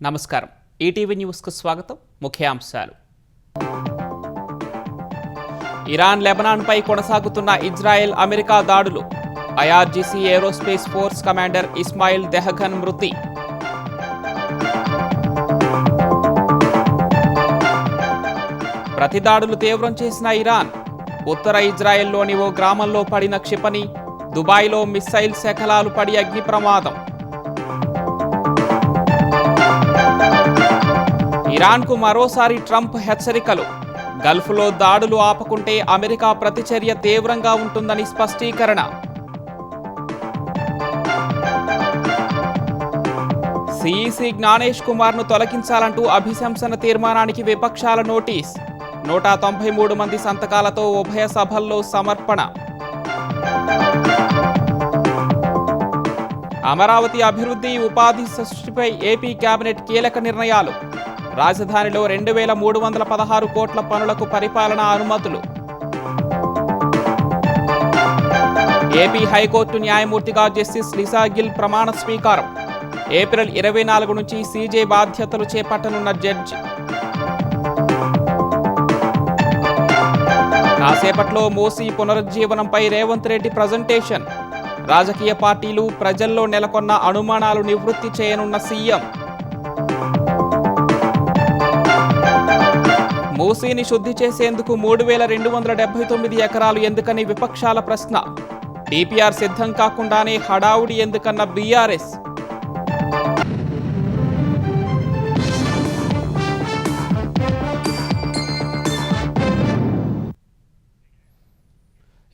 నమస్కారం. ఈటీవీ న్యూస్కు స్వాగతం. ముఖ్యాంశాలు. ఇరాన్ లెబనాన్పై కొనసాగుతున్న ఇజ్రాయెల్ అమెరికా దాడులు. IRGC aerospace force commander Ismail Dehghan మృతి. ప్రతిదాడులు తీవ్రం చేసిన ఇరాన్. ఉత్తర ఇజ్రాయెల్లోని ఓ గ్రామంలో పడిన క్షిపణి. దుబాయ్లో మిస్సైల్ శకలాలు పడి అగ్ని ప్రమాదం. ఇరాన్కు మరోసారి ట్రంప్ హెచ్చరికలు. గల్ఫ్లో దాడులు ఆపకుంటే అమెరికా ప్రతిచర్య తీవ్రంగా ఉంటుందని స్పష్టీకరణ. సిఈసి జ్ఞానేష్ కుమార్ను తొలగించాలంటూ అభిశంసన తీర్మానానికి విపక్షాల నోటీస్. 193 మంది సంతకాలతో ఉభయ సభల్లో సమర్పణ. అమరావతి అభివృద్ధి ఉపాధి సృష్టిపై ఏపీ కేబినెట్ కీలక నిర్ణయాలు. రాజధానిలో 2316 కోట్ల పనులకు పరిపాలనా అనుమతులు. ఏపీ హైకోర్టు న్యాయమూర్తిగా జస్టిస్ లిసా గిల్ ప్రమాణ స్వీకారం. ఏప్రిల్ 24 నుంచి సీజే బాధ్యతలు చేపట్టనున్న జడ్జి. కాసేపట్లో మూసీ పునరుజ్జీవనంపై రేవంత్ రెడ్డి ప్రజెంటేషన్. రాజకీయ పార్టీలు ప్రజల్లో నెలకొన్న అనుమానాలు నివృత్తి చేయనున్న సీఎం. మూసీని శుద్ధి చేసేందుకు 3279 ఎకరాలు ఎందుకని విపక్షాల ప్రశ్న. డిపిఆర్ సిద్ధం కాకుండానే హడావుడి ఎందుకన్న బీఆర్ఎస్.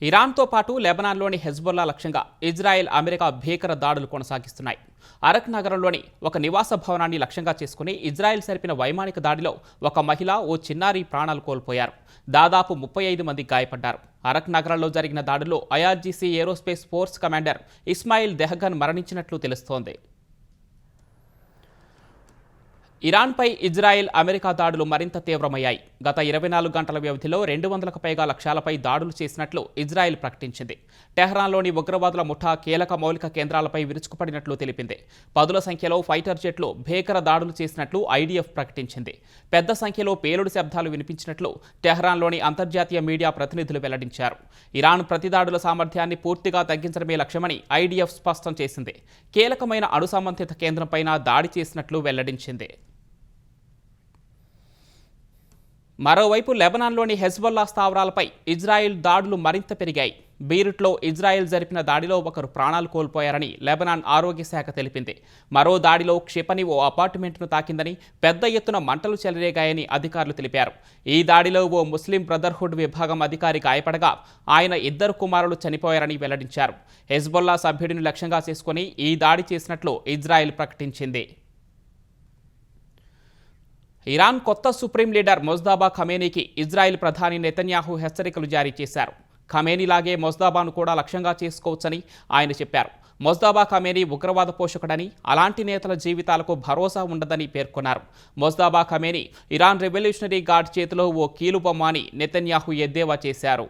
ఇరాన్తో పాటు లెబనాన్లోని హెజ్బొల్లా లక్ష్యంగా ఇజ్రాయెల్ అమెరికా భీకర దాడులు కొనసాగిస్తున్నాయి. అరక్ నగరంలోని ఒక నివాస భవనాన్ని లక్ష్యంగా చేసుకుని ఇజ్రాయెల్ జరిపిన వైమానిక దాడిలో ఒక మహిళ, ఓ చిన్నారి ప్రాణాలు కోల్పోయారు. దాదాపు 35 మంది గాయపడ్డారు. అరక్ నగరంలో జరిగిన దాడిలో IRGC aerospace force commander Ismail Dehghan మరణించినట్లు తెలుస్తోంది. ఇరాన్పై ఇజ్రాయెల్ అమెరికా దాడులు మరింత తీవ్రమయ్యాయి. గత 24 గంటల వ్యవధిలో 200కు పైగా లక్ష్యాలపై దాడులు చేసినట్లు ఇజ్రాయెల్ ప్రకటించింది. టెహ్రాన్లోని ఉగ్రవాదుల ముఠా కీలక మౌలిక కేంద్రాలపై విరుచుకుపడినట్లు తెలిపింది. పదుల సంఖ్యలో ఫైటర్ జెట్లు భీకర దాడులు చేసినట్లు ఐడిఎఫ్ ప్రకటించింది. పెద్ద సంఖ్యలో పేలుడు శబ్దాలు వినిపించినట్లు టెహ్రాన్లోని అంతర్జాతీయ మీడియా ప్రతినిధులు వెల్లడించారు. ఇరాన్ ప్రతిదాడుల సామర్థ్యాన్ని పూర్తిగా తగ్గించడమే లక్ష్యమని ఐడిఎఫ్ స్పష్టం చేసింది. కీలకమైన అణు సంబంధిత కేంద్రంపైన దాడి చేసినట్లు వెల్లడించింది. మరోవైపు లెబనాన్లోని హెజ్బొల్లా స్థావరాలపై ఇజ్రాయెల్ దాడులు మరింత పెరిగాయి. బీరుట్లో ఇజ్రాయెల్ జరిపిన దాడిలో ఒకరు ప్రాణాలు కోల్పోయారని లెబనాన్ ఆరోగ్య శాఖ తెలిపింది. మరో దాడిలో క్షిపణి ఓ అపార్ట్మెంట్ను తాకిందని, పెద్ద ఎత్తున మంటలు చెలరేగాయని అధికారులు తెలిపారు. ఈ దాడిలో ఓ ముస్లిం బ్రదర్హుడ్ విభాగం అధికారి గాయపడగా ఆయన 2 కుమారులు చనిపోయారని వెల్లడించారు. హెజ్బొల్లా సభ్యుడిని లక్ష్యంగా చేసుకుని ఈ దాడి చేసినట్లు ఇజ్రాయెల్ ప్రకటించింది. ఇరాన్ కొత్త సుప్రీం లీడర్ మొజ్దాబా ఖమేనీకి ఇజ్రాయెల్ ప్రధాని నెతన్యాహు హెచ్చరికలు జారీ చేశారు. ఖమేనీలాగే మొజ్దాబాను కూడా లక్ష్యంగా చేసుకోవచ్చని ఆయన చెప్పారు. మొజ్దాబా ఖమేనీ ఉగ్రవాద పోషకుడని, అలాంటి నేతల జీవితాలకు భరోసా ఉండదని పేర్కొన్నారు. మొజ్దాబా ఖమేనీ ఇరాన్ రెవల్యూషనరీ గార్డ్ చేతిలో ఓ కీలుబొమ్మ అని నెతన్యాహు ఎద్దేవా చేశారు.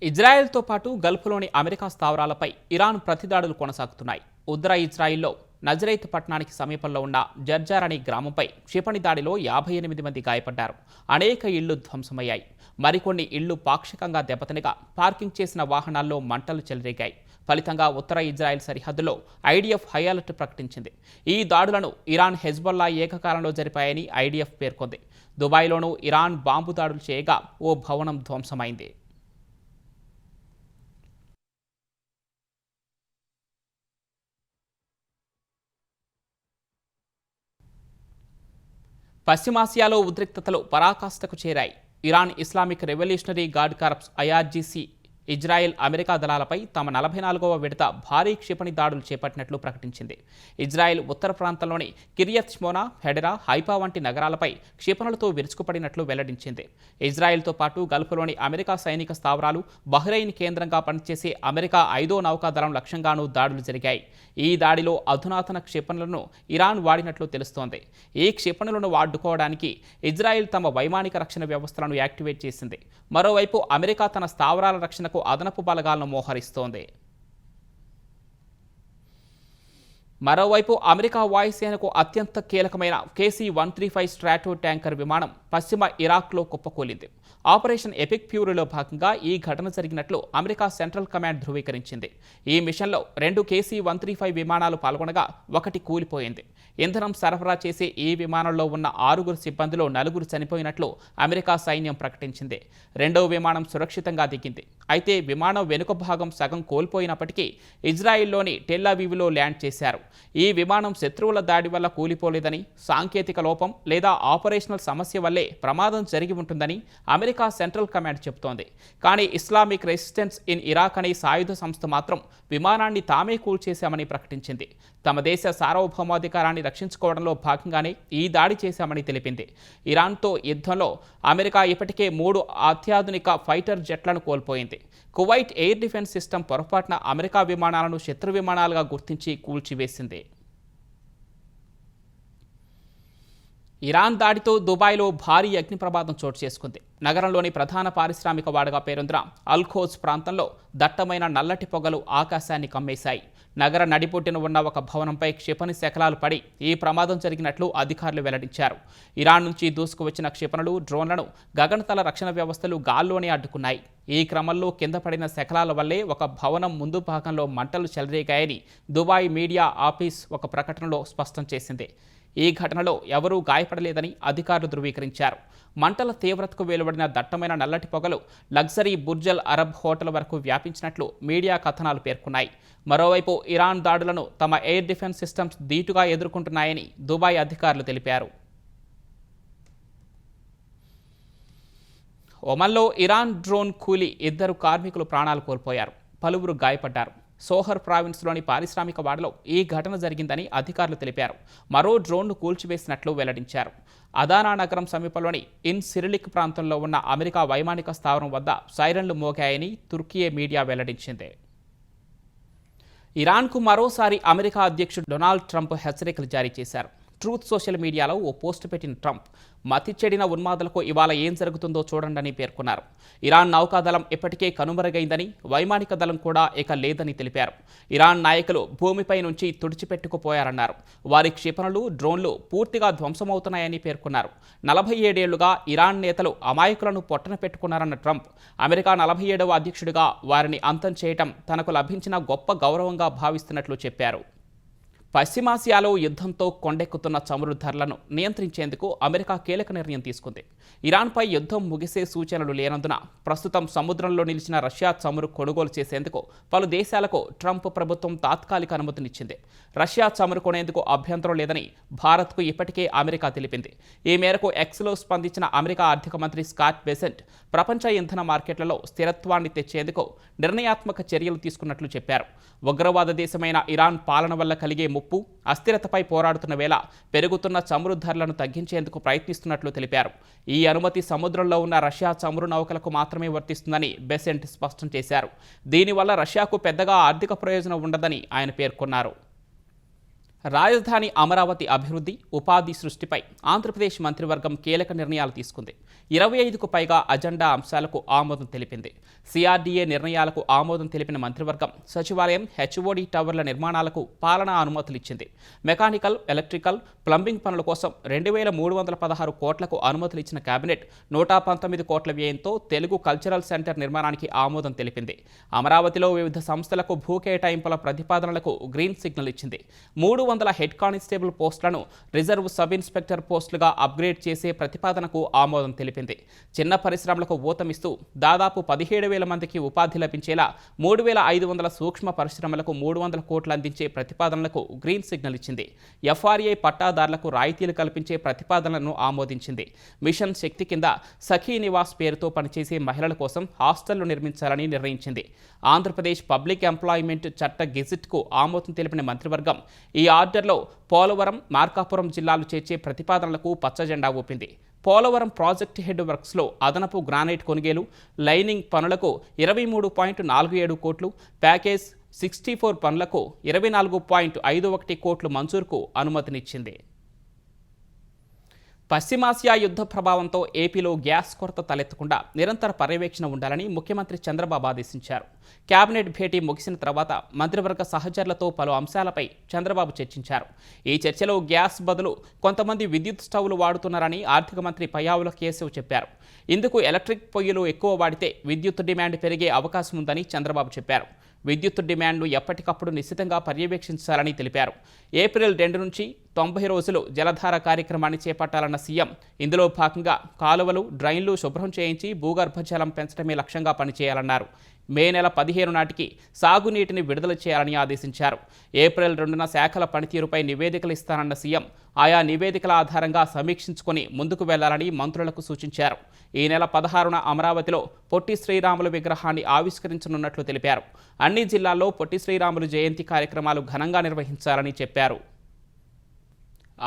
ఇజ్రాయెల్తో పాటు గల్ఫ్లోని అమెరికా స్థావరాలపై ఇరాన్ ప్రతిదాడులు కొనసాగుతున్నాయి. ఉత్తర ఇజ్రాయిల్లో నజరైత్ పట్టణానికి సమీపంలో ఉన్న జర్జార్ అనే గ్రామంపై క్షిపణి దాడిలో 58 మంది గాయపడ్డారు. అనేక ఇళ్లు ధ్వంసమయ్యాయి. మరికొన్ని ఇళ్లు పాక్షికంగా దెబ్బతినగా పార్కింగ్ చేసిన వాహనాల్లో మంటలు చెలరేగాయి. ఫలితంగా ఉత్తర ఇజ్రాయెల్ సరిహద్దులో ఐడిఎఫ్ హై అలర్ట్ ప్రకటించింది. ఈ దాడులను ఇరాన్, హెజ్బొల్లా ఏకకాలంలో జరిపాయని ఐడిఎఫ్ పేర్కొంది. దుబాయ్లోనూ ఇరాన్ బాంబు దాడులు చేయగా ఓ భవనం ధ్వంసమైంది. పశ్చిమాసియాలో ఉద్రిక్తతలు పరాకాష్ఠకు చేరాయి. Iran Islamic revolutionary guard corps IRGC Israel America దళాలపై తమ 44వ విడత భారీ క్షిపణి దాడులు చేపట్టినట్లు ప్రకటించింది. ఇజ్రాయెల్ ఉత్తర ప్రాంతంలోని కిరియత్ షమోనా, హెడెరా, హైఫా వంటి నగరాలపై క్షిపణులతో విరుచుకుపడినట్లు వెల్లడించింది. ఇజ్రాయెల్తో పాటు గల్ఫ్లోని అమెరికా సైనిక స్థావరాలు, బహ్రెయిన్ కేంద్రంగా పనిచేసే అమెరికా 5వ నౌకాదళం లక్ష్యంగానూ దాడులు జరిగాయి. ఈ దాడిలో అధునాతన క్షిపణులను ఇరాన్ వాడినట్లు తెలుస్తోంది. ఈ క్షిపణులను వాడుకోవడానికి ఇజ్రాయెల్ తమ వైమానిక రక్షణ వ్యవస్థలను యాక్టివేట్ చేసింది. మరోవైపు అమెరికా తన స్థావరాల రక్షణకు అదనపు బలగాలను మోహరిస్తోంది. మరోవైపు అమెరికా వాయుసేనకు అత్యంత కీలకమైన KC-135 స్ట్రాటో ట్యాంకర్ విమానం పశ్చిమ ఇరాక్లో కుప్పకూలింది. ఆపరేషన్ ఎపిక్ ఫ్యూరీలో భాగంగా ఈ ఘటన జరిగినట్లు అమెరికా సెంట్రల్ కమాండ్ ధృవీకరించింది. ఈ మిషన్లో 2 KC-135 విమానాలు పాల్గొనగా ఒకటి కూలిపోయింది. ఇంధనం సరఫరా చేసే ఈ విమానంలో ఉన్న 6 సిబ్బందిలో 4 చనిపోయినట్లు అమెరికా సైన్యం ప్రకటించింది. రెండవ విమానం సురక్షితంగా దిగింది. అయితే విమానం వెనుక భాగం సగం కోల్పోయినప్పటికీ ఇజ్రాయిల్లోని టెల్ అవీవ్లో ల్యాండ్ చేశారు. ఈ విమానం శత్రువుల దాడి వల్ల కూలిపోలేదని, సాంకేతిక లోపం లేదా ఆపరేషనల్ సమస్య వల్లే ప్రమాదం జరిగి ఉంటుందని అమెరికా సెంట్రల్ కమాండ్ చెబుతోంది. కానీ ఇస్లామిక్ రెసిస్టెన్స్ ఇన్ ఇరాక్ అనే సాయుధ సంస్థ మాత్రం విమానాన్ని తామే కూల్చేశామని ప్రకటించింది. తమ దేశ సార్వభౌమాధికారాన్ని రక్షించుకోవడంలో భాగంగానే ఈ దాడి చేశామని తెలిపింది. ఇరాన్తో యుద్ధంలో అమెరికా ఇప్పటికే 3 అత్యాధునిక ఫైటర్ జెట్లను కోల్పోయింది. కువైట్ ఎయిర్ డిఫెన్స్ సిస్టమ్ పొరపాటున అమెరికా విమానాలను శత్రు విమానాలుగా గుర్తించి కూల్చివేసింది. ఇరాన్ దాడితో దుబాయ్లో భారీ అగ్ని ప్రమాదం చోటు చేసుకుంది. నగరంలోని ప్రధాన పారిశ్రామిక వాడగా పేరొందిన అల్ఖోజ్ ప్రాంతంలో దట్టమైన నల్లటి పొగలు ఆకాశాన్ని కమ్మేశాయి. నగర నడిబొడ్డున ఉన్న ఒక భవనంపై క్షిపణి శకలాలు పడి ఈ ప్రమాదం జరిగినట్లు అధికారులు వెల్లడించారు. ఇరాన్ నుంచి దూసుకువచ్చిన క్షిపణులు, డ్రోన్లను గగనతల రక్షణ వ్యవస్థలు గాల్లోనే అడ్డుకున్నాయి. ఈ క్రమంలో కింద పడిన శకలాల వల్లే ఒక భవనం ముందు భాగంలో మంటలు చెలరేగాయని దుబాయ్ మీడియా ఆఫీస్ ఒక ప్రకటనలో స్పష్టం చేసింది. ఈ ఘటనలో ఎవరూ గాయపడలేదని అధికారులు ధృవీకరించారు. మంటల తీవ్రతకు వెలువడిన దట్టమైన నల్లటి పొగలు లగ్జరీ బుర్జల్ అరబ్ హోటల్ వరకు వ్యాపించినట్లు మీడియా కథనాలు పేర్కొన్నాయి. మరోవైపు ఇరాన్ దాడులను తమ ఎయిర్ డిఫెన్స్ సిస్టమ్స్ ధీటుగా ఎదుర్కొంటున్నాయని దుబాయ్ అధికారులు తెలిపారు. ఒమన్లో ఇరాన్ డ్రోన్ కూలి 2 కార్మికులు ప్రాణాలు కోల్పోయారు. పలువురు గాయపడ్డారు. సోహర్ ప్రావిన్స్లోని పారిశ్రామిక వాడలో ఈ ఘటన జరిగిందని అధికారులు తెలిపారు. మరో డ్రోన్ను కూల్చివేసినట్లు వెల్లడించారు. అదానా నగరం సమీపంలోని ఇన్ సిరిలిక్ ప్రాంతంలో ఉన్న అమెరికా వైమానిక స్థావరం వద్ద సైరన్లు మోగాయని తుర్కియే మీడియా వెల్లడించింది. ఇరాన్కు మరోసారి అమెరికా అధ్యక్షుడు డొనాల్డ్ ట్రంప్ హెచ్చరికలు జారీ చేశారు. ట్రూత్ సోషల్ మీడియాలో ఓ పోస్టు పెట్టిన ట్రంప్ మతి చెడిన ఉన్మాదులకు ఇవాళ ఏం జరుగుతుందో చూడండి పేర్కొన్నారు. ఇరాన్ నౌకాదళం ఇప్పటికే కనుమరుగైందని, వైమానిక దళం కూడా ఇక లేదని తెలిపారు. ఇరాన్ నాయకులు భూమిపై నుంచి తుడిచిపెట్టుకుపోయారన్నారు. వారి క్షిపణులు, డ్రోన్లు పూర్తిగా ధ్వంసమవుతున్నాయని పేర్కొన్నారు. 47 ఏళ్లుగా ఇరాన్ నేతలు అమాయకులను పొట్టన పెట్టుకున్నారన్న ట్రంప్ అమెరికా 47వ అధ్యక్షుడిగా వారిని అంతం చేయటం తనకు లభించిన గొప్ప గౌరవంగా భావిస్తున్నట్లు చెప్పారు. పశ్చిమాసియాలో యుద్ధంతో కొండెక్కుతున్న చమురు ధరలను నియంత్రించేందుకు అమెరికా కీలక నిర్ణయం తీసుకుంది. ఇరాన్పై యుద్ధం ముగిసే సూచనలు లేనందున ప్రస్తుతం సముద్రంలో నిలిచిన రష్యా చమురు కొనుగోలు చేసేందుకు పలు దేశాలకు ట్రంప్ ప్రభుత్వం తాత్కాలిక అనుమతినిచ్చింది. రష్యా చమురు కొనేందుకు అభ్యంతరం లేదని భారత్కు ఇప్పటికే అమెరికా తెలిపింది. ఈ మేరకు ఎక్స్లో స్పందించిన అమెరికా ఆర్థిక మంత్రి స్కాట్ బెసెంట్ ప్రపంచ ఇంధన మార్కెట్లలో స్థిరత్వాన్ని తెచ్చేందుకు నిర్ణయాత్మక చర్యలు తీసుకున్నట్లు చెప్పారు. ఉగ్రవాద దేశమైన ఇరాన్ పాలన వల్ల కలిగే ముప్పు, అస్థిరతపై పోరాడుతున్న వేళ పెరుగుతున్న చమురు ధరలను తగ్గించేందుకు ప్రయత్నిస్తున్నట్లు తెలిపారు. ఈ అనుమతి సముద్రంలో ఉన్న రష్యా చమురు నౌకలకు మాత్రమే వర్తిస్తుందని బెసెంట్ స్పష్టం చేశారు. దీనివల్ల రష్యాకు పెద్దగా ఆర్థిక ప్రయోజనం ఉండదని ఆయన పేర్కొన్నారు. రాజధాని అమరావతి అభివృద్ధి, ఉపాధి సృష్టిపై ఆంధ్రప్రదేశ్ మంత్రివర్గం కీలక నిర్ణయాలు తీసుకుంది. 25కు పైగా అజెండా అంశాలకు ఆమోదం తెలిపింది. CRDA నిర్ణయాలకు ఆమోదం తెలిపిన మంత్రివర్గం సచివాలయం, HOD టవర్ల నిర్మాణాలకు పాలనా అనుమతులిచ్చింది. మెకానికల్, ఎలక్ట్రికల్, ప్లంబింగ్ పనుల కోసం 2316 కోట్లకు అనుమతులిచ్చిన కేబినెట్ 119 కోట్ల వ్యయంతో తెలుగు కల్చరల్ సెంటర్ నిర్మాణానికి ఆమోదం తెలిపింది. అమరావతిలో వివిధ సంస్థలకు భూ కేటాయింపుల ప్రతిపాదనలకు గ్రీన్ సిగ్నల్ ఇచ్చింది. 300 హెడ్ కానిస్టేబుల్ పోస్టులను రిజర్వ్ సబ్ ఇన్స్పెక్టర్ పోస్టులుగా అప్గ్రేడ్ చేసే ప్రతిపాదనకు ఆమోదం తెలిపింది. చిన్న పరిశ్రమలకు ఊతమిస్తూ దాదాపు 17,000 మందికి ఉపాధి లభించేలా 3,500 సూక్ష్మ పరిశ్రమలకు 300 కోట్లు అందించే ప్రతిపాదనలకు గ్రీన్ సిగ్నల్ ఇచ్చింది. FRA పట్టాదారులకు రాయితీలు కల్పించే ప్రతిపాదనలను ఆమోదించింది. మిషన్ శక్తి కింద సఖీ నివాస్ పేరుతో పనిచేసే మహిళల కోసం హాస్టళ్లు నిర్మించాలని నిర్ణయించింది. ఆంధ్రప్రదేశ్ పబ్లిక్ ఎంప్లాయ్మెంట్ చట్ట గెజిట్కు ఆమోదం తెలిపిన మంత్రివర్గం ఈ ఆర్డర్లో పోలవరం, మార్కాపురం జిల్లాలు చేర్చే ప్రతిపాదనలకు పచ్చజెండా ఊపింది. పోలవరం ప్రాజెక్ట్ హెడ్ వర్క్స్లో అదనపు గ్రానైట్ కొనుగోలు, లైనింగ్ పనులకు 23.47 కోట్లు, ప్యాకేజ్ 64 పనులకు 24.51 కోట్లు మంజూరుకు అనుమతినిచ్చింది. పశ్చిమాసియా యుద్ధ ప్రభావంతో ఏపీలో గ్యాస్ కొరత తలెత్తకుండా నిరంతర పర్యవేక్షణ ఉండాలని ముఖ్యమంత్రి చంద్రబాబు ఆదేశించారు. కేబినెట్ భేటీ ముగిసిన తర్వాత మంత్రివర్గ సహచరులతో పలు అంశాలపై చంద్రబాబు చర్చించారు. ఈ చర్చలో గ్యాస్ బదులు కొంతమంది విద్యుత్ స్టవ్లు వాడుతున్నారని ఆర్థిక మంత్రి పయ్యావుల కేశవ్ చెప్పారు. ఇందుకు ఎలక్ట్రిక్ పొయ్యిలు ఎక్కువ వాడితే విద్యుత్ డిమాండ్ పెరిగే అవకాశం ఉందని చంద్రబాబు చెప్పారు. విద్యుత్ డిమాండ్ను ఎప్పటికప్పుడు నిశితంగా పర్యవేక్షించాలని తెలిపారు. ఏప్రిల్ 2 నుంచి 90 రోజులు జలధార కార్యక్రమాన్ని చేపట్టాలన్న సీఎం ఇందులో భాగంగా కాలువలు, డ్రైన్లు శుభ్రం చేయించి భూగర్భ జలం పెంచడమే లక్ష్యంగా పనిచేయాలన్నారు. మే నెల 15 నాటికి సాగునీటిని విడుదల చేయాలని ఆదేశించారు. ఏప్రిల్ 2న శాఖల పనితీరుపై నివేదికలు ఇస్తానన్న సీఎం ఆయా నివేదికల ఆధారంగా సమీక్షించుకొని ముందుకు వెళ్లాలని మంత్రులకు సూచించారు. ఈ నెల 16న అమరావతిలో పొట్టి శ్రీరాములు విగ్రహాన్ని ఆవిష్కరించనున్నట్లు తెలిపారు. అన్ని జిల్లాల్లో పొట్టి శ్రీరాములు జయంతి కార్యక్రమాలు ఘనంగా నిర్వహించాలని చెప్పారు.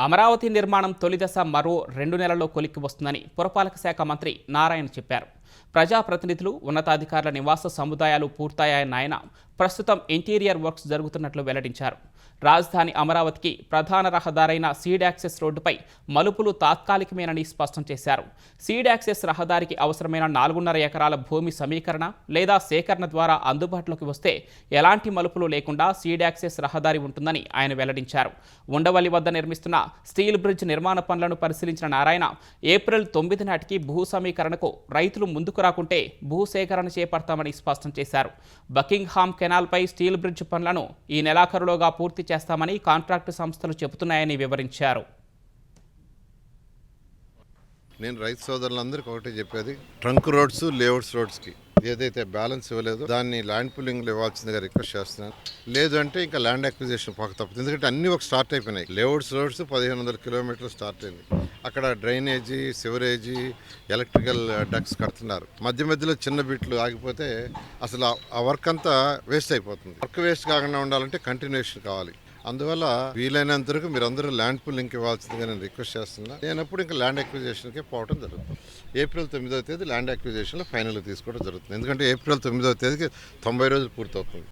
అమరావతి నిర్మాణం తొలిదశ మరో 2 నెలల్లో కొలిక్కి వస్తుందని పురపాలక శాఖ మంత్రి నారాయణ చెప్పారు. ప్రజాప్రతినిధులు, ఉన్నతాధికారుల నివాస సముదాయాలు పూర్తయ్యాయన్న ఆయన ప్రస్తుతం ఇంటీరియర్ వర్క్స్ జరుగుతున్నట్లు వెల్లడించారు. రాజధాని అమరావతికి ప్రధాన రహదారైన సీడ్ యాక్సెస్ రోడ్డుపై మలుపులు తాత్కాలికమేనని స్పష్టం చేశారు. సీడ్ యాక్సెస్ రహదారికి అవసరమైన 4.5 ఎకరాల భూమి సమీకరణ లేదా సేకరణ ద్వారా అందుబాటులోకి వస్తే ఎలాంటి మలుపులు లేకుండా సీడ్ యాక్సెస్ రహదారి ఉంటుందని ఆయన వెల్లడించారు. ఉండవల్లి వద్ద నిర్మిస్తున్న స్టీల్ బ్రిడ్జ్ నిర్మాణ పనులను పరిశీలించిన నారాయణ ఏప్రిల్ 9 నాటికి భూ సమీకరణకు రైతులు ముందుకు రాకుంటే భూసేకరణ చేపడతామని స్పష్టం చేశారు. బకింగ్హామ్ కెనాల్పై స్టీల్ బ్రిడ్జ్ పనులను ఈ నెలాఖరులోగా పూర్తి చేస్తామని కాంట్రాక్టు సంస్థలు చెబుతున్నాయని వివరించారు. నేను రైతు సోదరులందరికీ ఒకటే చెప్పేది, ట్రంక్ రోడ్స్, లేఅవుట్స్ రోడ్స్కి ఏదైతే బ్యాలెన్స్ ఇవ్వలేదో దాన్ని ల్యాండ్ పుల్లింగ్లో ఇవ్వాల్సిందిగా రిక్వెస్ట్ చేస్తున్నాను. లేదు అంటే ఇంకా ల్యాండ్ అక్విజిషన్ పక్క తప్పుతుంది. ఎందుకంటే అన్ని ఒక స్టార్ట్ అయిపోయినాయి. లేఅవుట్స్ రోడ్స్ 1500 కిలోమీటర్లు స్టార్ట్ అయింది. అక్కడ డ్రైనేజీ, సివరేజీ, ఎలక్ట్రికల్ డక్స్ కడుతున్నారు. మధ్య మధ్యలో చిన్న బిట్లు ఆగిపోతే అసలు ఆ వర్క్ అంతా వేస్ట్ అయిపోతుంది. వర్క్ వేస్ట్ కాకుండా ఉండాలంటే కంటిన్యూషన్ కావాలి. అందువల్ల వీలైనంత వరకు మీరందరూ ల్యాండ్ పుల్లింగ్కి ఇవ్వాల్సిందిగా నేను రిక్వెస్ట్ చేస్తున్నా. నేనప్పుడు ఇంకా ల్యాండ్ అక్విజిషన్కి పోవడం జరుగుతుంది. ఏప్రిల్ 9వ తేదీ ల్యాండ్ అక్విజిషన్లో ఫైనల్ తీసుకోవడం జరుగుతుంది. ఎందుకంటే ఏప్రిల్ 9వ తేదీకి 90 రోజులు పూర్తవుతుంది.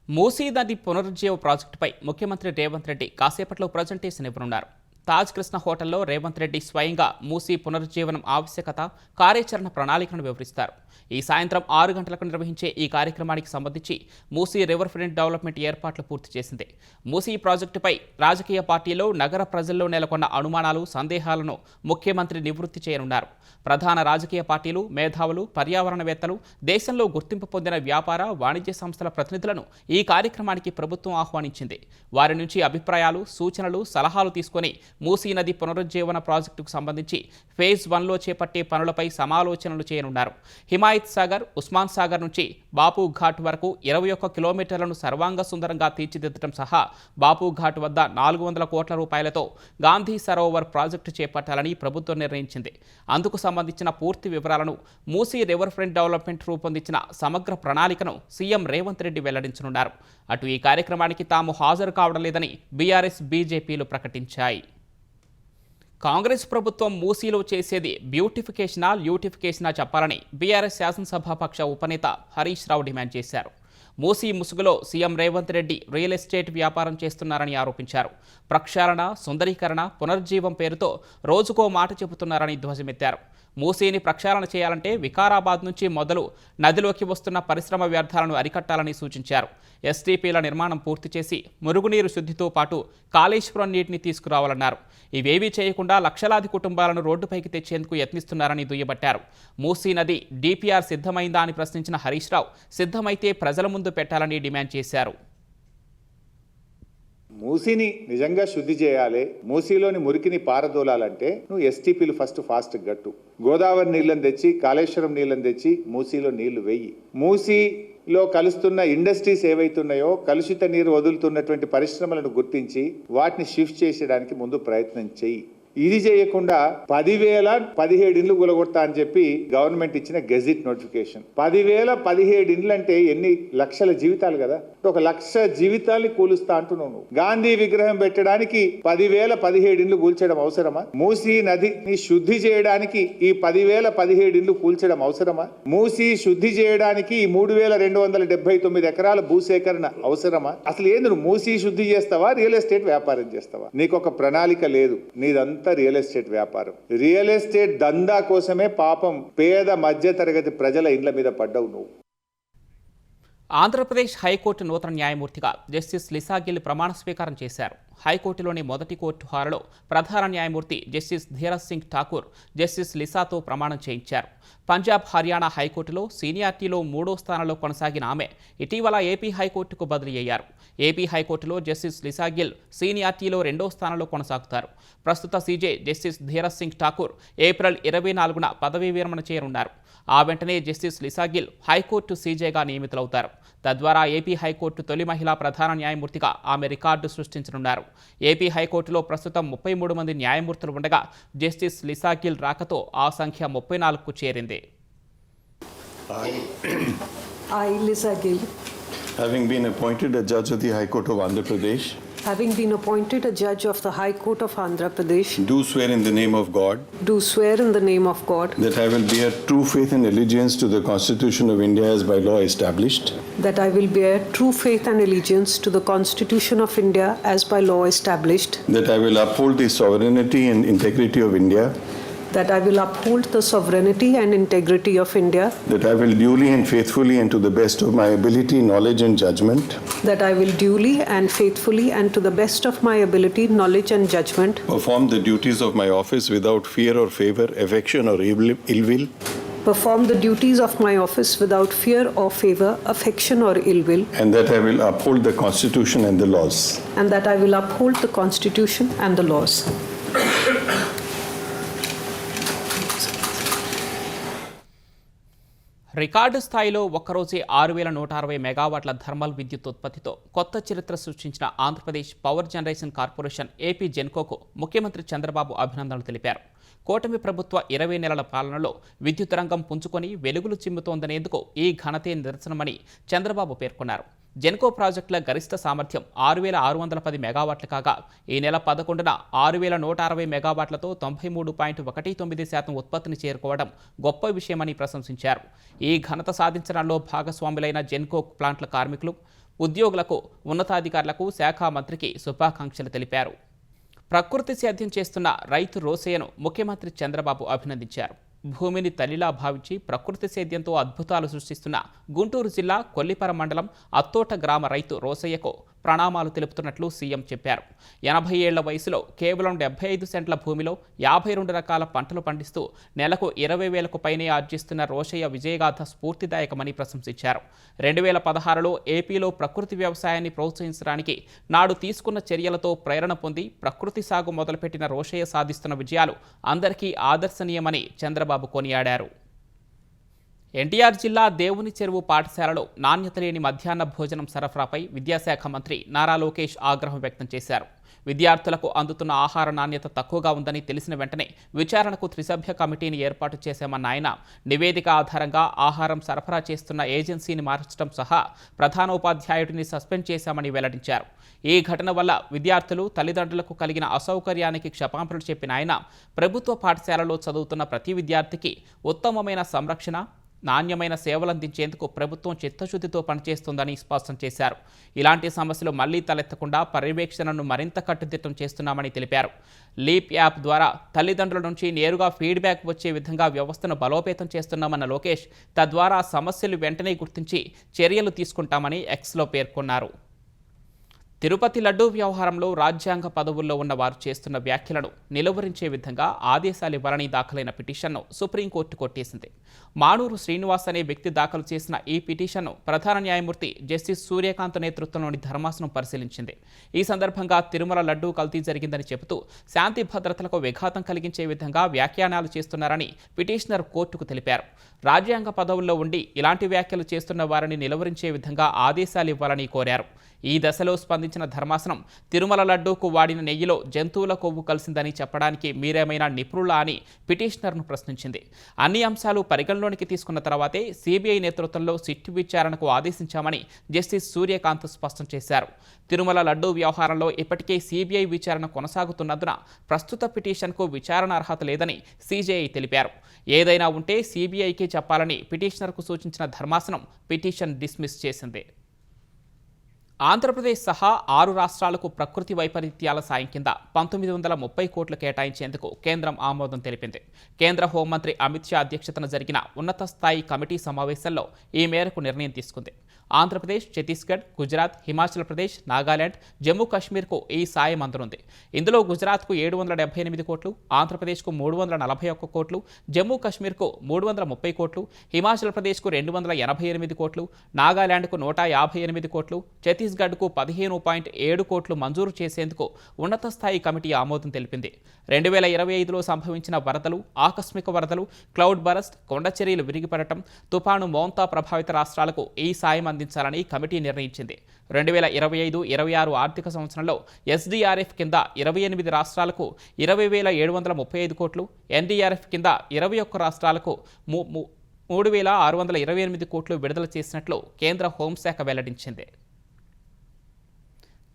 మూసీ నది పునరుజ్జీవ ప్రాజెక్టుపై ముఖ్యమంత్రి రేవంత్ రెడ్డి కాసేపట్లో ప్రజెంటేషన్ ఇవ్వనున్నారు. తాజ్ కృష్ణ హోటల్లో రేవంత్ రెడ్డి స్వయంగా మూసీ పునరుజ్జీవనం ఆవశ్యకత, కార్యాచరణ ప్రణాళికను వివరిస్తారు. ఈ సాయంత్రం 6 గంటలకు నిర్వహించే ఈ కార్యక్రమానికి సంబంధించి మూసీ రివర్ ఫ్రంట్ డెవలప్మెంట్ ఏర్పాట్లు పూర్తి చేసింది. మూసీ ప్రాజెక్టుపై రాజకీయ పార్టీలో, నగర ప్రజల్లో నెలకొన్న అనుమానాలు, సందేహాలను ముఖ్యమంత్రి నివృత్తి చేయనున్నారు. ప్రధాన రాజకీయ పార్టీలు, మేధావులు, పర్యావరణవేత్తలు, దేశంలో గుర్తింపు పొందిన వ్యాపార, వాణిజ్య సంస్థల ప్రతినిధులను ఈ కార్యక్రమానికి ప్రభుత్వం ఆహ్వానించింది. వారి నుంచి అభిప్రాయాలు, సూచనలు, సలహాలు తీసుకొని మూసీ నది పునరుజ్జీవన ప్రాజెక్టుకు సంబంధించి ఫేజ్ 1లో చేపట్టే పనులపై సమాలోచనలు చేయనున్నారు. హిమాయత్ సాగర్, ఉస్మాన్ సాగర్ నుంచి బాపు ఘాట్ వరకు 21 కిలోమీటర్లను సర్వాంగ సుందరంగా తీర్చిదిద్దడం సహా బాపు ఘాట్ వద్ద 400 కోట్ల రూపాయలతో గాంధీ సరోవర్ ప్రాజెక్టు చేపట్టాలని ప్రభుత్వం నిర్ణయించింది. అందుకు సంబంధించిన పూర్తి వివరాలను మూసీ రివర్ ఫ్రంట్ డెవలప్మెంట్ రూపొందించిన సమగ్ర ప్రణాళికను సీఎం రేవంత్ రెడ్డి వెల్లడించనున్నారు. అటు ఈ కార్యక్రమానికి తాము హాజరు కావడం లేదని బీఆర్ఎస్, బీజేపీలు ప్రకటించాయి. కాంగ్రెస్ ప్రభుత్వం మూసీలో చేసేది బ్యూటిఫికేషనా, ల్యూటిఫికేషనా చెప్పాలని బీఆర్ఎస్ శాసనసభాపక్ష ఉపనేత హరీష్ రావు డిమాండ్ చేశారు. మూసీ ముసుగులో CM Revanth Reddy real estate వ్యాపారం చేస్తున్నారని ఆరోపించారు. ప్రక్షాళన, సుందరీకరణ, పునరుజ్జీవం పేరుతో రోజుకో మాట చెబుతున్నారని ధ్వజమెత్తారు. మూసీని ప్రక్షాళన చేయాలంటే వికారాబాద్ నుంచి మొదలు నదిలోకి వస్తున్న పరిశ్రమ వ్యర్థాలను అరికట్టాలని సూచించారు. ఎస్టీపీల నిర్మాణం పూర్తి చేసి మురుగునీరు శుద్ధితో పాటు కాళేశ్వరం నీటిని తీసుకురావాలన్నారు. ఇవేవీ చేయకుండా లక్షలాది కుటుంబాలను రోడ్డుపైకి తెచ్చేందుకు యత్నిస్తున్నారని దుయ్యబట్టారు. మూసీ నది డీపీఆర్ సిద్ధమైందా అని ప్రశ్నించిన హరీష్ రావు సిద్ధమైతే ప్రజల ముందు పెట్టాలని డిమాండ్ చేశారు. మూసీని నిజంగా శుద్ధి చేయాలి, మూసీలోని మురికిని పారదోలాలంటే నువ్వు ఎస్టీపీలు ఫాస్ట్ గట్టు, గోదావరి నీళ్ళని తెచ్చి, కాళేశ్వరం నీళ్ళని తెచ్చి మూసీలో నీళ్లు వెయ్యి. మూసీలో కలుస్తున్న ఇండస్ట్రీస్ ఏవైతున్నాయో, కలుషిత నీరు వదులుతున్నటువంటి పరిశ్రమలను గుర్తించి వాటిని షిఫ్ట్ చేసేయడానికి ముందు ప్రయత్నం చెయ్యి. ఇది చేయకుండా 10,017 ఇండ్లు కూలగొడతా అని చెప్పి గవర్నమెంట్ ఇచ్చిన గెజిట్ నోటిఫికేషన్. 10,017 ఇండ్లు అంటే ఎన్ని లక్షల జీవితాలు కదా, 1,00,000 జీవితాల్ని కూలుస్తా అంటున్నావు నువ్వు. గాంధీ విగ్రహం పెట్టడానికి 10,017 ఇండ్లు కూల్చడం అవసరమా? మూసీ నదిని శుద్ధి చేయడానికి ఈ 10,017 ఇండ్లు కూల్చడం అవసరమా? మూసీ శుద్ధి చేయడానికి ఈ 3,279 ఎకరాల భూసేకరణ అవసరమా? అసలు ఏంది, నువ్వు మూసీ శుద్ధి చేస్తావా, రియల్ ఎస్టేట్ వ్యాపారం చేస్తావా? నీకు ఒక ప్రణాళిక లేదు, నీదంతా రియల్ ఎస్టేట్ వ్యాపారం. రియల్ ఎస్టేట్ దందా కోసమే పాపం పేద మధ్య తరగతి ప్రజల ఇండ్ల మీద పడ్డావు నువ్వు. ఆంధ్రప్రదేశ్ హైకోర్టు నూతన న్యాయమూర్తిగా జస్టిస్ లిసా గిల్ ప్రమాణ స్వీకారం చేశారు. హైకోర్టులోని మొదటి కోర్టు హాలులో ప్రధాన న్యాయమూర్తి జస్టిస్ ధీరజ్ సింగ్ ఠాకూర్ జస్టిస్ లిసాతో ప్రమాణం చేయించారు. పంజాబ్, హర్యానా హైకోర్టులో సీనియారిటీలో 3వ స్థానంలో కొనసాగిన ఆమె ఇటీవల ఏపీ హైకోర్టుకు బదిలీ అయ్యారు. ఏపీ హైకోర్టులో జస్టిస్ లిసా గిల్ సీనియారిటీలో 2వ స్థానంలో కొనసాగుతారు. ప్రస్తుత CJ justice Dhiraj Singh Thakur April 24న పదవీ విరమణ చేయనున్నారు. ఆ వెంటనే జస్టిస్ లిసా గిల్ హైకోర్టు సీజేగా నియమితులవుతారు. తద్వారా ఏపీ హైకోర్టు తొలి మహిళా ప్రధాన న్యాయమూర్తిగా ఆమె రికార్డు సృష్టించనున్నారు. ఏపీ హైకోర్టులో ప్రస్తుతం 33 మంది న్యాయమూర్తులు ఉండగా జస్టిస్ లిసా గిల్ రాకతో ఆ సంఖ్య 34కు చేరింది. I, Lisa Gill, having been appointed a judge of the High Court of Andhra Pradesh, having been appointed a judge of the High Court of Andhra Pradesh, do swear in the name of God do swear in the name of God that I will bear true faith and allegiance to the Constitution of India as by law established, that I will bear true faith and allegiance to the Constitution of India as by law established, that I will uphold the sovereignty and integrity of India, that I will uphold the sovereignty and integrity of India, that I will duly and faithfully and to the best of my ability, knowledge and judgment that I will duly and faithfully and to the best of my ability, knowledge and judgment perform the duties of my office without fear or favor, affection or ill will, perform the duties of my office without fear or favor, affection or ill will, and that I will uphold the Constitution and the laws. and that I will uphold the Constitution and the laws. Record స్థాయిలో ఒక్కరోజే 6,160 మెగావాట్ల thermal విద్యుత్ ఉత్పత్తితో కొత్త చరిత్ర సృష్టించిన Andhra Pradesh power generation corporation AP జెన్కోకు ముఖ్యమంత్రి చంద్రబాబు అభినందనలు తెలిపారు. కూటమి ప్రభుత్వ 20 నెలల పాలనలో విద్యుత్ రంగం పుంజుకొని వెలుగులు చిమ్ముతోందనేందుకు ఈ ఘనతే నిదర్శనమని చంద్రబాబు పేర్కొన్నారు. జెన్కో ప్రాజెక్టుల గరిష్ట సామర్థ్యం 6,610 మెగావాట్లు కాగా ఈ నెల 11న 6,160 మెగావాట్లతో 93.19% ఉత్పత్తిని చేరుకోవడం గొప్ప విషయమని ప్రశంసించారు. ఈ ఘనత సాధించడంలో భాగస్వాములైన జెన్కో ప్లాంట్ల కార్మికులు, ఉద్యోగులకు, ఉన్నతాధికారులకు శాఖ మంత్రికి శుభాకాంక్షలు తెలిపారు. ప్రకృతి సేద్యం చేస్తున్న రైతు రోసయ్యను ముఖ్యమంత్రి చంద్రబాబు అభినందించారు. భూమిని తల్లిలా భావించి ప్రకృతి సేద్యంతో అద్భుతాలు సృష్టిస్తున్న గుంటూరు జిల్లా కొల్లిపర మండలం అత్తోట గ్రామ రైతు రోసయ్యకు ప్రణామాలు తెలుపుతున్నట్లు సీఎం చెప్పారు. 80 ఏళ్ల వయసులో కేవలం 75 సెంట్ల భూమిలో 52 రకాల పంటలు పండిస్తూ నెలకు 20,000కు పైనే ఆర్జిస్తున్న రోసయ్య విజయగాథ స్ఫూర్తిదాయకమని ప్రశంసించారు. 2016లో ఏపీలో ప్రకృతి వ్యవసాయాన్ని ప్రోత్సహించడానికి నాడు తీసుకున్న చర్యలతో ప్రేరణ పొంది ప్రకృతి సాగు మొదలుపెట్టిన రోసయ్య సాధిస్తున్న విజయాలు అందరికీ ఆదర్శనీయమని చంద్రబాబు కొనియాడారు. ఎన్టీఆర్ జిల్లా దేవుని చెరువు పాఠశాలలో నాణ్యత లేని మధ్యాహ్న భోజనం సరఫరాపై విద్యాశాఖ మంత్రి నారా లోకేష్ ఆగ్రహం వ్యక్తం చేశారు. విద్యార్థులకు అందుతున్న ఆహార నాణ్యత తక్కువగా ఉందని తెలిసిన వెంటనే విచారణకు త్రిసభ్య కమిటీని ఏర్పాటు చేశామన్న ఆయన నివేదిక ఆధారంగా ఆహారం సరఫరా చేస్తున్న ఏజెన్సీని మార్చడం సహా ప్రధానోపాధ్యాయుడిని సస్పెండ్ చేశామని వెల్లడించారు. ఈ ఘటన వల్ల విద్యార్థులు, తల్లిదండ్రులకు కలిగిన అసౌకర్యానికి క్షమాపణలు చెప్పిన ఆయన ప్రభుత్వ పాఠశాలలో చదువుతున్న ప్రతి విద్యార్థికి ఉత్తమమైన సంరక్షణ, నాణ్యమైన సేవలందించేందుకు ప్రభుత్వం చిత్తశుద్ధితో పనిచేస్తుందని స్పష్టం చేశారు. ఇలాంటి సమస్యలు మళ్లీ తలెత్తకుండా పర్యవేక్షణను మరింత కట్టుదిట్టం చేస్తున్నామని తెలిపారు. లీప్ యాప్ ద్వారా తల్లిదండ్రుల నుంచి నేరుగా ఫీడ్బ్యాక్ వచ్చే విధంగా వ్యవస్థను బలోపేతం చేస్తున్నామన్న లోకేష్ తద్వారా సమస్యలు వెంటనే గుర్తించి చర్యలు తీసుకుంటామని ఎక్స్లో పేర్కొన్నారు. తిరుపతి లడ్డూ వ్యవహారంలో రాజ్యాంగ పదవుల్లో ఉన్న వారు చేస్తున్న వ్యాఖ్యలను నిలువరించే విధంగా ఆదేశాలు ఇవ్వాలని దాఖలైన పిటిషన్ను సుప్రీంకోర్టు కొట్టేసింది. మానూరు శ్రీనివాస్ అనే వ్యక్తి దాఖలు చేసిన ఈ పిటిషన్ను ప్రధాన న్యాయమూర్తి జస్టిస్ సూర్యకాంత్ నేతృత్వంలోని ధర్మాసనం పరిశీలించింది. ఈ సందర్భంగా తిరుమల లడ్డూ కల్తీ జరిగిందని చెబుతూ శాంతి భద్రతలకు విఘాతం కలిగించే విధంగా వ్యాఖ్యానాలు చేస్తున్నారని పిటిషనర్ కోర్టుకు తెలిపారు. రాజ్యాంగ పదవుల్లో ఉండి ఇలాంటి వ్యాఖ్యలు చేస్తున్న వారిని నిలువరించే విధంగా ఆదేశాలు ఇవ్వాలని కోరారు. ఈ దశలో స్పందించిన ధర్మాసనం తిరుమల లడ్డూకు వాడిన నెయ్యిలో జంతువుల కొవ్వు కలిసిందని చెప్పడానికి మీరేమైనా నిపుణులా అని పిటిషనర్ను ప్రశ్నించింది. అన్ని అంశాలు పరిగణలోనికి తీసుకున్న తర్వాతే సిబిఐ నేతృత్వంలో సిట్ విచారణకు ఆదేశించామని జస్టిస్ సూర్యకాంత్ స్పష్టం చేశారు. తిరుమల లడ్డూ వ్యవహారంలో ఇప్పటికే సిబిఐ విచారణ కొనసాగుతున్నందున ప్రస్తుత పిటిషన్కు విచారణ అర్హత లేదని సిజేఐ తెలిపారు. ఏదైనా ఉంటే సిబిఐకి చెప్పాలని పిటిషనర్కు సూచించిన ధర్మాసనం పిటిషన్ డిస్మిస్ చేసింది. ఆంధ్రప్రదేశ్ సహా 6 రాష్ట్రాలకు ప్రకృతి వైపరీత్యాల సాయం కింద 1930 కోట్లు కేటాయించేందుకు కేంద్రం ఆమోదం తెలిపింది. కేంద్ర హోంమంత్రి అమిత్ షా అధ్యక్షతన జరిగిన ఉన్నత స్థాయి కమిటీ సమావేశంలో ఈ మేరకు నిర్ణయం తీసుకుంది. ఆంధ్రప్రదేశ్, ఛత్తీస్గఢ్, గుజరాత్, హిమాచల్ ప్రదేశ్, నాగాలాండ్, జమ్మూ కాశ్మీర్కు ఈ సాయం అందనుంది. ఇందులో గుజరాత్కు 778 కోట్లు, ఆంధ్రప్రదేశ్కు 341 కోట్లు, జమ్మూ కాశ్మీర్కు 330 కోట్లు, హిమాచల్ ప్రదేశ్కు 288 కోట్లు, నాగాలాండ్కు 158 కోట్లు, ఛత్తీస్గఢ్కు 15.7 కోట్లు మంజూరు చేసేందుకు ఉన్నత స్థాయి కమిటీ ఆమోదం తెలిపింది. 2025లో సంభవించిన వరదలు, ఆకస్మిక వరదలు, క్లౌడ్ బరస్ట్, కొండచర్యలు విరిగిపడటం, తుపాను మోంతా ప్రభావిత రాష్ట్రాలకు ఈ సాయం అందించాలని కమిటీ నిర్ణయించింది. 2025-26 ఆర్థిక సంవత్సరంలో ఎస్డీఆర్ఎఫ్ కింద 28 రాష్ట్రాలకు 20,735 కోట్లు, ఎన్డీఆర్ఎఫ్ కింద 21 రాష్ట్రాలకు 3,628 కోట్లు విడుదల చేసినట్లు కేంద్ర హోంశాఖ వెల్లడించింది.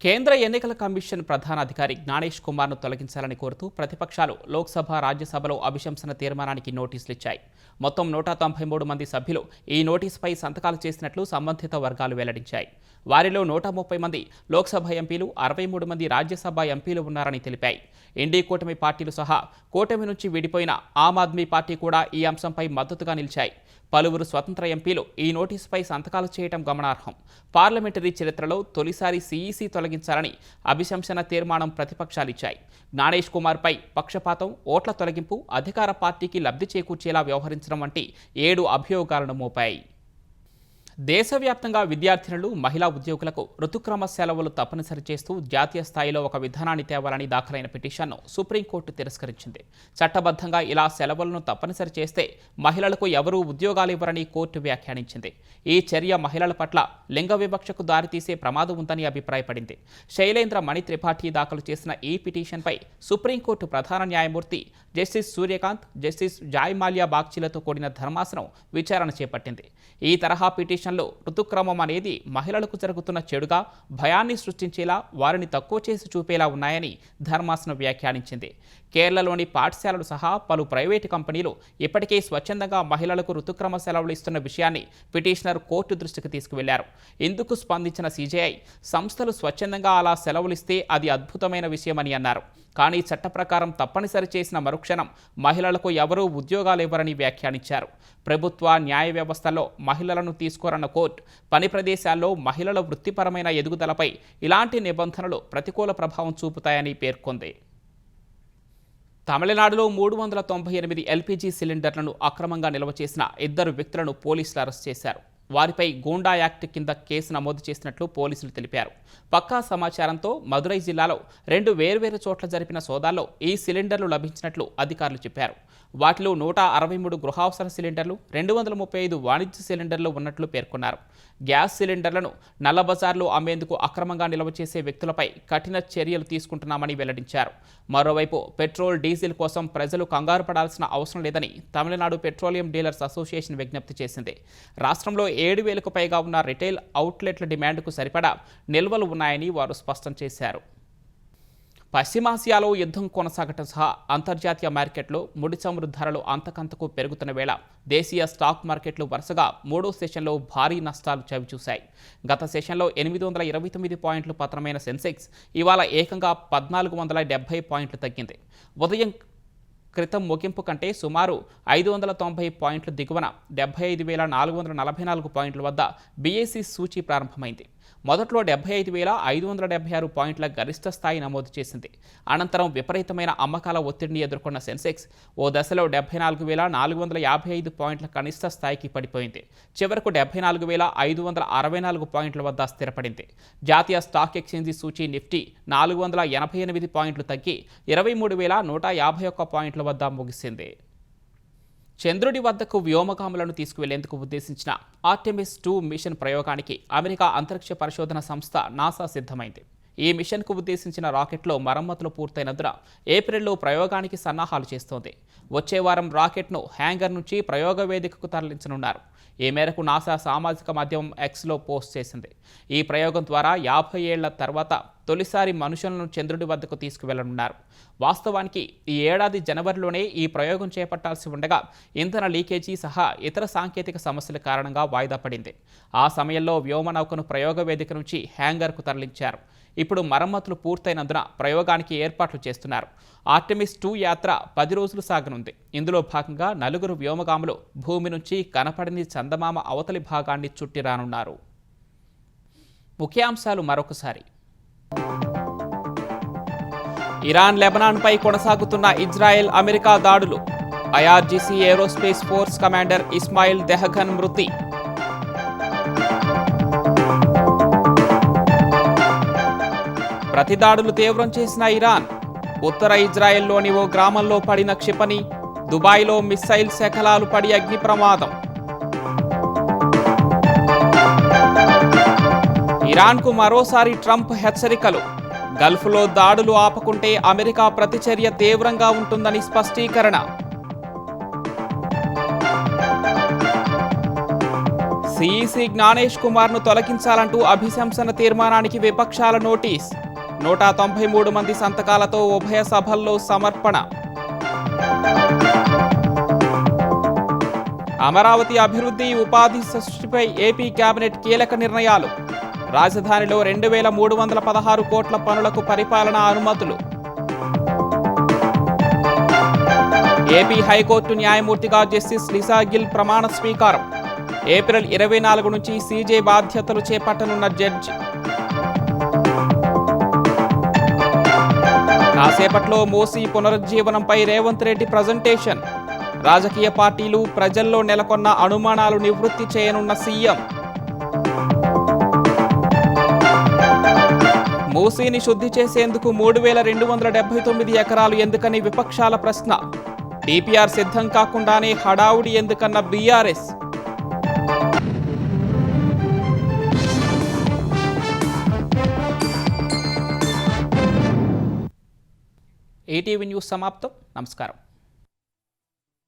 కేంద్ర ఎన్నికల కమిషన్ ప్రధాన అధికారి జ్ఞానేష్ కుమార్ను తొలగించాలని కోరుతూ ప్రతిపక్షాలు లోక్సభ, రాజ్యసభలో అభిశంసన తీర్మానానికి నోటీసులు ఇచ్చాయి. మొత్తం 193 మంది సభ్యులు ఈ నోటీసుపై సంతకాలు చేసినట్లు సంబంధిత వర్గాలు వెల్లడించాయి. వారిలో 130 మంది లోక్సభ ఎంపీలు, 63 మంది రాజ్యసభ ఎంపీలు ఉన్నారని తెలిపాయి. ఇండీ కూటమి పార్టీలు సహా కూటమి నుంచి విడిపోయిన ఆమ్ ఆద్మీ పార్టీ కూడా ఈ అంశంపై మద్దతుగా నిలిచాయి. పలువురు స్వతంత్ర ఎంపీలు ఈ నోటీసుపై సంతకాలు చేయడం గమనార్హం. పార్లమెంటరీ చరిత్రలో తొలిసారి సీఈసీ తొలగించాలని అభిశంసన తీర్మానం ప్రతిపక్షాలిచ్చాయి. జ్ఞానేష్ కుమార్పై పక్షపాతం, ఓట్ల తొలగింపు, అధికార పార్టీకి లబ్ధి చేకూర్చేలా వ్యవహరించడం వంటి 7 అభియోగాలను మోపాయి. దేశవ్యాప్తంగా విద్యార్థినులు, మహిళా ఉద్యోగులకు ఋతుక్రమ సెలవులు తప్పనిసరి చేస్తూ జాతీయ స్థాయిలో ఒక విధానాన్ని తేవాలని దాఖలైన పిటిషన్ను సుప్రీంకోర్టు తిరస్కరించింది. చట్టబద్ధంగా ఇలా సెలవులను తప్పనిసరి చేస్తే మహిళలకు ఎవరూ ఉద్యోగాలు ఇవ్వరని కోర్టు వ్యాఖ్యానించింది. ఈ చర్య మహిళల పట్ల లింగ వివక్షకు దారితీసే ప్రమాదం ఉందని అభిప్రాయపడింది. శైలేంద్ర మణి త్రిపాఠి దాఖలు చేసిన ఈ పిటిషన్పై సుప్రీంకోర్టు ప్రధాన న్యాయమూర్తి justice Suryakant, justice Joymalya బాగ్చిలతో కూడిన ధర్మాసనం విచారణ చేపట్టింది. ఈ తరహా పిటిషన్లు ఋతుక్రమం అనేది మహిళలకు జరుగుతున్న చెడుగా, భయాన్ని సృష్టించేలా, వారిని తక్కువ చేసి చూపేలా ఉన్నాయని ధర్మాసనం వ్యాఖ్యానించింది. కేరళలోని పాఠశాలలు సహా పలు ప్రైవేటు కంపెనీలు ఇప్పటికే స్వచ్ఛందంగా మహిళలకు ఋతుక్రమ సెలవులు ఇస్తున్న విషయాన్ని పిటిషనర్ కోర్టు దృష్టికి తీసుకువెళ్లారు. ఇందుకు స్పందించిన సిజేఐ సంస్థలు స్వచ్ఛందంగా అలా సెలవులిస్తే అది అద్భుతమైన విషయమని అన్నారు. కానీ చట్ట ప్రకారం తప్పనిసరి చేసిన మరుక్షణం మహిళలకు ఎవరూ ఉద్యోగాలు ఇవ్వరని వ్యాఖ్యానించారు. ప్రభుత్వ, న్యాయ వ్యవస్థలో మహిళలను తీసుకోరన్న కోర్టు పని ప్రదేశాల్లో మహిళల వృత్తిపరమైన ఎదుగుదలపై ఇలాంటి నిబంధనలు ప్రతికూల ప్రభావం చూపుతాయని పేర్కొంది. తమిళనాడులో 398 ఎల్పీజీ సిలిండర్లను అక్రమంగా నిల్వ చేసిన 2 వ్యక్తులను పోలీసులు అరెస్ట్ చేశారు. వారిపై గూండా యాక్ట్ కింద కేసు నమోదు చేసినట్లు పోలీసులు తెలిపారు. పక్కా సమాచారంతో మదురై జిల్లాలో 2 వేర్వేరు చోట్ల జరిపిన సోదాల్లో ఈ సిలిండర్లు లభించినట్లు అధికారులు చెప్పారు. వాటిలో 163 గృహావసర సిలిండర్లు, 235 వాణిజ్య సిలిండర్లు ఉన్నట్లు పేర్కొన్నారు. గ్యాస్ సిలిండర్లను నల్లబజార్లో అమ్మేందుకు అక్రమంగా నిల్వ చేసే వ్యక్తులపై కఠిన చర్యలు తీసుకుంటున్నామని వెల్లడించారు. మరోవైపు పెట్రోల్, డీజిల్ కోసం ప్రజలు కంగారు పడాల్సిన అవసరం లేదని తమిళనాడు పెట్రోలియం డీలర్స్ అసోసియేషన్ విజ్ఞప్తి చేసింది. రాష్ట్రంలో 7,000కు పైగా ఉన్న రిటైల్ అవుట్లెట్ల డిమాండ్కు సరిపడా నిల్వలు ఉన్నాయని వారు స్పష్టం చేశారు. పశ్చిమాసియాలో యుద్ధం కొనసాగటం సహా అంతర్జాతీయ మార్కెట్లో ముడి చమురు ధరలు అంతకంతకు పెరుగుతున్న వేళ దేశీయ స్టాక్ మార్కెట్లు వరుసగా 3వ సెషన్లో భారీ నష్టాలు చవిచూశాయి. గత సెషన్లో 829 పాయింట్లు పతనమైన సెన్సెక్స్ ఇవాళ ఏకంగా 1,470 పాయింట్లు తగ్గింది. ఉదయం క్రితం ముగింపు కంటే సుమారు 590 పాయింట్లు దిగువన 75,444 పాయింట్ల వద్ద బీఎస్ఈ సూచీ ప్రారంభమైంది. మొదట్లో 75,576 పాయింట్ల గరిష్ట స్థాయి నమోదు చేసింది. అనంతరం విపరీతమైన అమ్మకాల ఒత్తిడిని ఎదుర్కొన్న సెన్సెక్స్ ఓ దశలో 74,455 పాయింట్ల కనిష్ట స్థాయికి పడిపోయింది. చివరకు 74,564 పాయింట్ల వద్ద స్థిరపడింది. జాతీయ స్టాక్ ఎక్స్చేంజీ సూచీ నిఫ్టీ 488 పాయింట్లు తగ్గి 23,151 పాయింట్ల వద్ద ముగిసింది. చంద్రుడి వద్దకు వ్యోమగాములను తీసుకువెళ్లేందుకు ఉద్దేశించిన ఆర్టెమిస్ 2 మిషన్ ప్రయోగానికి అమెరికా అంతరిక్ష పరిశోధన సంస్థ నాసా సిద్ధమైంది. ఈ మిషన్కు ఉద్దేశించిన రాకెట్లో మరమ్మతులు పూర్తయినందున ఏప్రిల్లో ప్రయోగానికి సన్నాహాలు చేస్తోంది. వచ్చే వారం రాకెట్ను హ్యాంగర్ నుంచి ప్రయోగ వేదికకు తరలించనున్నారు. ఈ మేరకు నాసా సామాజిక మాధ్యమం ఎక్స్లో పోస్ట్ చేసింది. ఈ ప్రయోగం ద్వారా 50 ఏళ్ల తర్వాత తొలిసారి మనుషులను చంద్రుడి వద్దకు తీసుకువెళ్లనున్నారు. వాస్తవానికి ఈ ఏడాది జనవరిలోనే ఈ ప్రయోగం చేపట్టాల్సి ఉండగా ఇంధన లీకేజీ సహా ఇతర సాంకేతిక సమస్యల కారణంగా వాయిదా పడింది. ఆ సమయంలో వ్యోమనౌకను ప్రయోగ వేదిక నుంచి హ్యాంగర్కు తరలించారు. ఇప్పుడు మరమ్మతులు పూర్తయినందున ప్రయోగానికి ఏర్పాట్లు చేస్తున్నారు. ఆర్టెమిస్ 2 యాత్ర 10 రోజులు సాగనుంది. ఇందులో భాగంగా 4 వ్యోమగాములు భూమి నుంచి కనపడని చందమామ అవతలి భాగాన్ని చుట్టిరానున్నారు. ముఖ్యాంశాలు మరొకసారి. ఇరాన్ లెబనాన్పై కొనసాగుతున్న ఇజ్రాయెల్ అమెరికా దాడులు. IRGC aerospace force commander Ismail Dehghan మృతి. ప్రతిదాడులు తీవ్రం చేసిన ఇరాన్. ఉత్తర ఇజ్రాయెల్లోని ఓ గ్రామంలో పడిన క్షిపణి. దుబాయ్లో మిస్సైల్ శకలాలు పడి అగ్ని ప్రమాదం. ఇరాన్కు మరోసారి ట్రంప్ హెచ్చరికలు. గల్ఫ్లో దాడులు ఆపకుంటే అమెరికా ప్రతిచర్య తీవ్రంగా ఉంటుందని స్పష్టీకరణ. సిఈసి జ్ఞానేష్ కుమార్ను తొలగించాలంటూ అభిశంసన తీర్మానానికి విపక్షాల నోటీస్. 193 మంది సంతకాలతో ఉభయ సభల్లో సమర్పణ. అమరావతి అభివృద్ధి ఉపాధి సృష్టిపై ఏపీ కేబినెట్ కీలక నిర్ణయాలు. రాజధానిలో 2316 కోట్ల పనులకు పరిపాలనా అనుమతులు. ఏపీ హైకోర్టు న్యాయమూర్తిగా జస్టిస్ లిసా గిల్ ప్రమాణ స్వీకారం. ఏప్రిల్ 24 నుంచి సీజే బాధ్యతలు చేపట్టనున్న జడ్జి. కాసేపట్లో మూసీ పునరుజ్జీవనంపై రేవంత్ రెడ్డి ప్రజెంటేషన్. రాజకీయ పార్టీలు ప్రజల్లో నెలకొన్న అనుమానాలు నివృత్తి చేయనున్న సీఎం. మూసీని శుద్ధి చేసేందుకు 3279 ఎకరాలు ఎందుకని విపక్షాల ప్రశ్న. డిపిఆర్ సిద్ధం కాకుండానే హడావుడి ఎందుకన్న బీఆర్ఎస్. ఈటీవీ న్యూస్ సమాప్తం. నమస్కారం.